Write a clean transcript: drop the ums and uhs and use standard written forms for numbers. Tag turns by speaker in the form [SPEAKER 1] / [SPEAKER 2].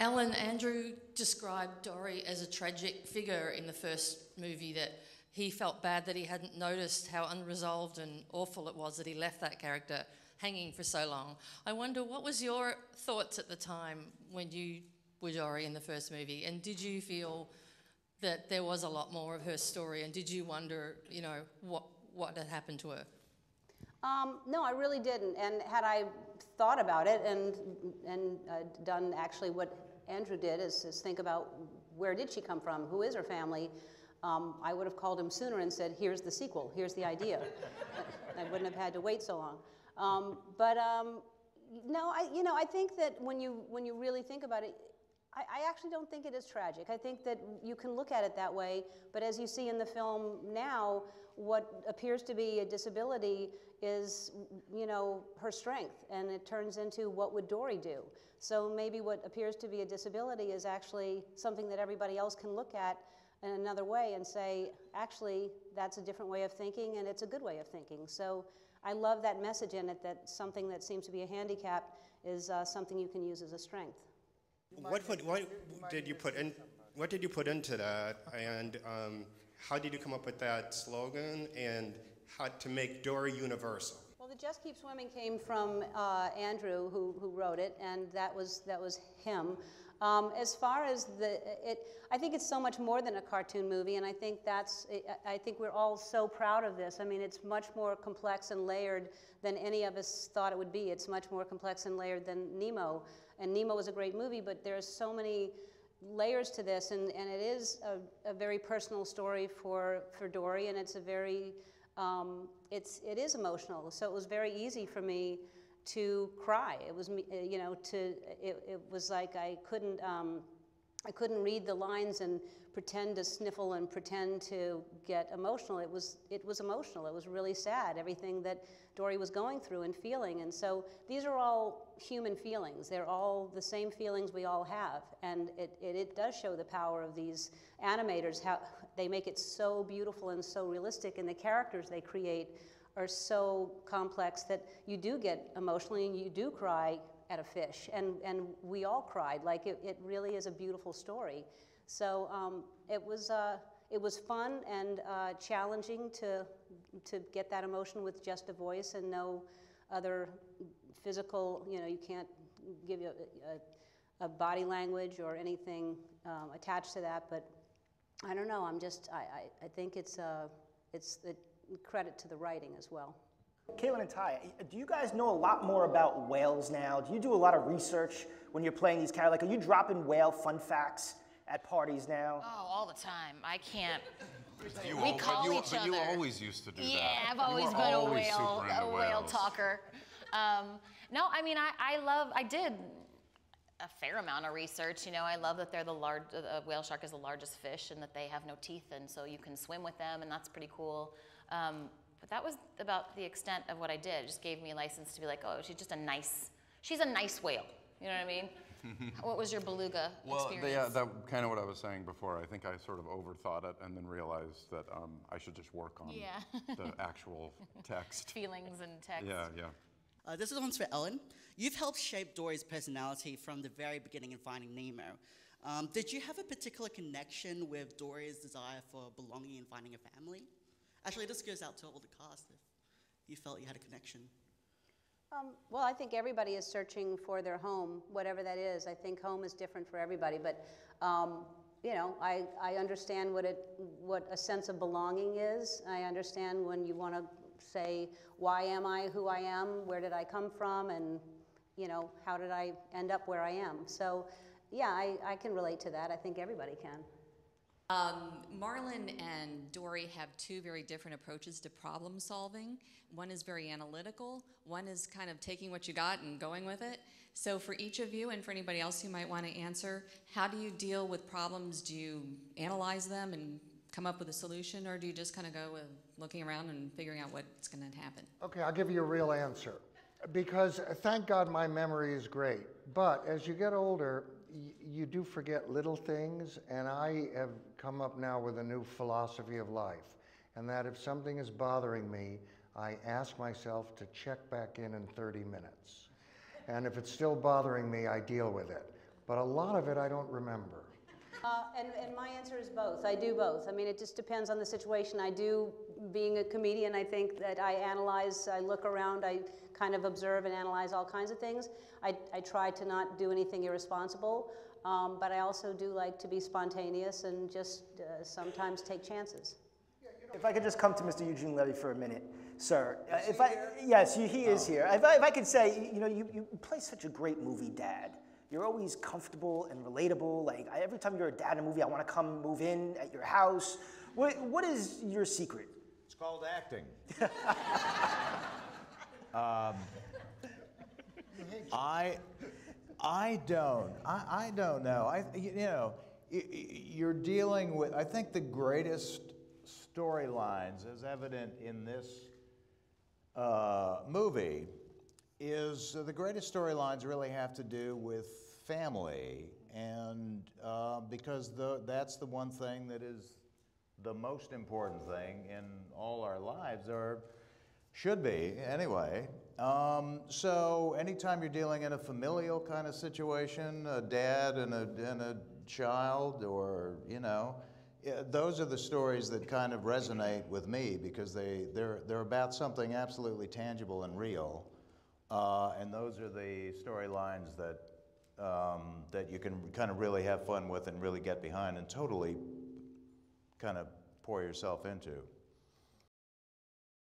[SPEAKER 1] Alan, Andrew described Dory as a tragic figure in the first movie, that he felt bad that he hadn't noticed how unresolved and awful it was that he left that character hanging for so long. I wonder, what was your thoughts at the time when you were Dory in the first movie, and did you feel that there was a lot more of her story, and did you wonder, you know, what had happened to her?
[SPEAKER 2] No, I really didn't. And had I thought about it and done actually what Andrew did, is think about where did she come from, who is her family, I would have called him sooner and said, here's the sequel, here's the idea. I wouldn't have had to wait so long. No, I think that when you really think about it, I actually don't think it is tragic. I think that you can look at it that way, but as you see in the film now, what appears to be a disability is, you know, her strength, and it turns into what would Dory do. So maybe what appears to be a disability is actually something that everybody else can look at in another way and say, actually, that's a different way of thinking, and it's a good way of thinking. So I love that message in it, that something that seems to be a handicap is something you can use as a strength.
[SPEAKER 3] What did you put into that, and how did you come up with that slogan, and how to make Dory universal?
[SPEAKER 2] Well, the Just Keep Swimming came from Andrew, who wrote it, and that was him. As far as I think it's so much more than a cartoon movie, and I think we're all so proud of this. I mean, it's much more complex and layered than any of us thought it would be. It's much more complex and layered than Nemo, and Nemo was a great movie, but there's so many layers to this, and it is a very personal story for Dory, and it's a very it is emotional. So it was very easy for me to cry. It was, you know, it was like I couldn't read the lines and pretend to sniffle and pretend to get emotional. It was emotional. It was really sad, everything that Dory was going through and feeling. And so these are all human feelings. They're all the same feelings we all have. And it does show the power of these animators, how they make it so beautiful and so realistic, and the characters they create are so complex that you do get emotionally and you do cry at a fish, and we all cried. Like it really is a beautiful story. So it was fun and challenging to get that emotion with just a voice and no other physical, you know, you can't give you a body language or anything attached to that. But I don't know, I think it's the credit to the writing as well.
[SPEAKER 4] Caitlin and Ty, do you guys know a lot more about whales now? Do you do a lot of research when you're playing these characters? Like, are you dropping whale fun facts at parties now?
[SPEAKER 5] Oh, all the time. I can't.
[SPEAKER 6] We call each other. But you always used to do that.
[SPEAKER 5] Yeah, I've always been a whale talker. No, I mean, I did a fair amount of research. You know, I love that a whale shark is the largest fish and that they have no teeth, and so you can swim with them, and that's pretty cool. But that was about the extent of what I did. It just gave me a license to be like, oh, she's a nice whale. You know what I mean? What was your beluga experience?
[SPEAKER 6] Well, yeah, that kind of what I was saying before. I think I sort of overthought it and then realized that I should just work on the actual text.
[SPEAKER 5] Feelings and text.
[SPEAKER 6] Yeah.
[SPEAKER 7] This is one's for Ellen. You've helped shape Dory's personality from the very beginning in Finding Nemo. Did you have a particular connection with Dory's desire for belonging and finding a family? Actually, this goes out to all the cast if you felt you had a connection.
[SPEAKER 2] Well, I think everybody is searching for their home, whatever that is. I think home is different for everybody, but you know, I understand what a sense of belonging is. I understand when you want to say, why am I who I am? Where did I come from? And you know, how did I end up where I am? So, yeah, I can relate to that. I think everybody can.
[SPEAKER 1] Marlon and Dory have two very different approaches to problem solving. One is very analytical. One is kind of taking what you got and going with it. So for each of you and for anybody else who might want to answer, how do you deal with problems? Do you analyze them and come up with a solution, or do you just kind of go with looking around and figuring out what's going to happen?
[SPEAKER 8] Okay, I'll give you a real answer. Because thank God my memory is great. But as you get older, you do forget little things, and I have come up now with a new philosophy of life, and that if something is bothering me, I ask myself to check back in 30 minutes. And if it's still bothering me, I deal with it. but a lot of it I don't remember.
[SPEAKER 2] And my answer is both. I do both. I mean, it just depends on the situation. I do, being a comedian, I think that I analyze, I look around, I kind of observe and analyze all kinds of things. I try to not do anything irresponsible, but I also do like to be spontaneous and just sometimes take chances.
[SPEAKER 4] If I could just come to Mr. Eugene Levy for a minute, sir. Yes, he is here. If I could say, you know, you play such a great movie dad. You're always comfortable and relatable. Like, every time you're a dad in a movie, I want to come move in at your house. What is your secret?
[SPEAKER 9] It's called acting. I don't know. You know, you're dealing with, I think the greatest storylines, as evident in this movie, is the greatest storylines really have to do with family, and because that's the one thing that is the most important thing in all our lives, or should be anyway. So anytime you're dealing in a familial kind of situation, a dad and a child, or, you know, those are the stories that kind of resonate with me, because they're about something absolutely tangible and real. And those are the storylines that you can kind of really have fun with and really get behind and totally kind of pour yourself into.